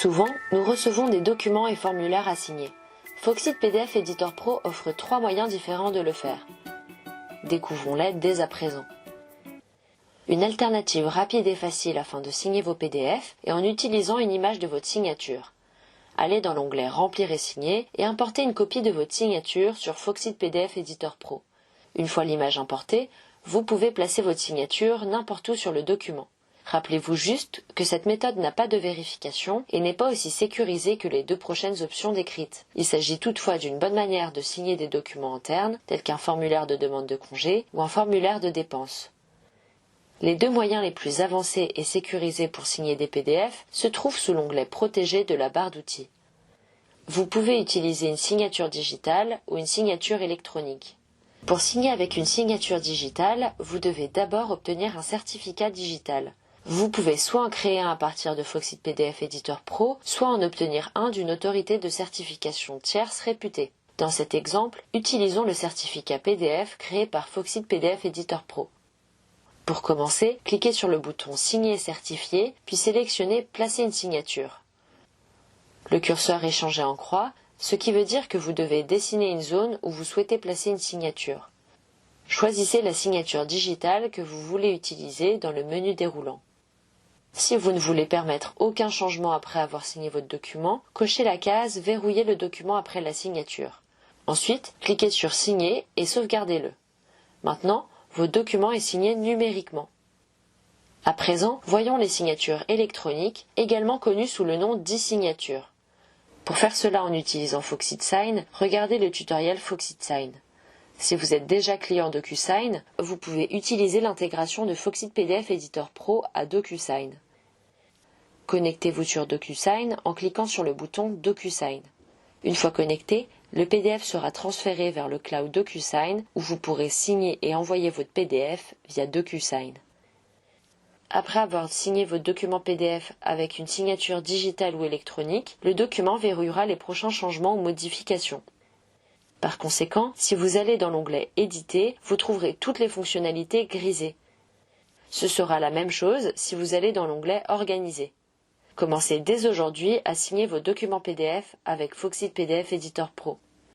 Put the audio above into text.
Souvent, nous recevons des documents et formulaires à signer. Foxit PDF Editor Pro offre 3 moyens différents de le faire. Découvrons-les dès à présent. Une alternative rapide et facile afin de signer vos PDF est en utilisant une image de votre signature. Allez dans l'onglet Remplir et signer et importez une copie de votre signature sur Foxit PDF Editor Pro. Une fois l'image importée, vous pouvez placer votre signature n'importe où sur le document. Rappelez-vous juste que cette méthode n'a pas de vérification et n'est pas aussi sécurisée que les 2 prochaines options décrites. Il s'agit toutefois d'une bonne manière de signer des documents internes, tels qu'un formulaire de demande de congé ou un formulaire de dépenses. Les 2 moyens les plus avancés et sécurisés pour signer des PDF se trouvent sous l'onglet Protéger de la barre d'outils. Vous pouvez utiliser une signature digitale ou une signature électronique. Pour signer avec une signature digitale, vous devez d'abord obtenir un certificat digital. Vous pouvez soit en créer un à partir de Foxit PDF Editor Pro, soit en obtenir un d'une autorité de certification tierce réputée. Dans cet exemple, utilisons le certificat PDF créé par Foxit PDF Editor Pro. Pour commencer, cliquez sur le bouton Signer et certifier, puis sélectionnez Placer une signature. Le curseur est changé en croix, ce qui veut dire que vous devez dessiner une zone où vous souhaitez placer une signature. Choisissez la signature digitale que vous voulez utiliser dans le menu déroulant. Si vous ne voulez permettre aucun changement après avoir signé votre document, cochez la case « Verrouiller le document après la signature ». Ensuite, cliquez sur « Signer » et sauvegardez-le. Maintenant, votre document est signé numériquement. À présent, voyons les signatures électroniques, également connues sous le nom d'e-signature. Pour faire cela en utilisant Foxit Sign, regardez le tutoriel Foxit Sign. Si vous êtes déjà client DocuSign, vous pouvez utiliser l'intégration de Foxit PDF Editor Pro à DocuSign. Connectez-vous sur DocuSign en cliquant sur le bouton DocuSign. Une fois connecté, le PDF sera transféré vers le cloud DocuSign où vous pourrez signer et envoyer votre PDF via DocuSign. Après avoir signé votre document PDF avec une signature digitale ou électronique, le document verrouillera les prochains changements ou modifications. Par conséquent, si vous allez dans l'onglet « Éditer », vous trouverez toutes les fonctionnalités grisées. Ce sera la même chose si vous allez dans l'onglet « Organiser ». Commencez dès aujourd'hui à signer vos documents PDF avec Foxit PDF Editor Pro.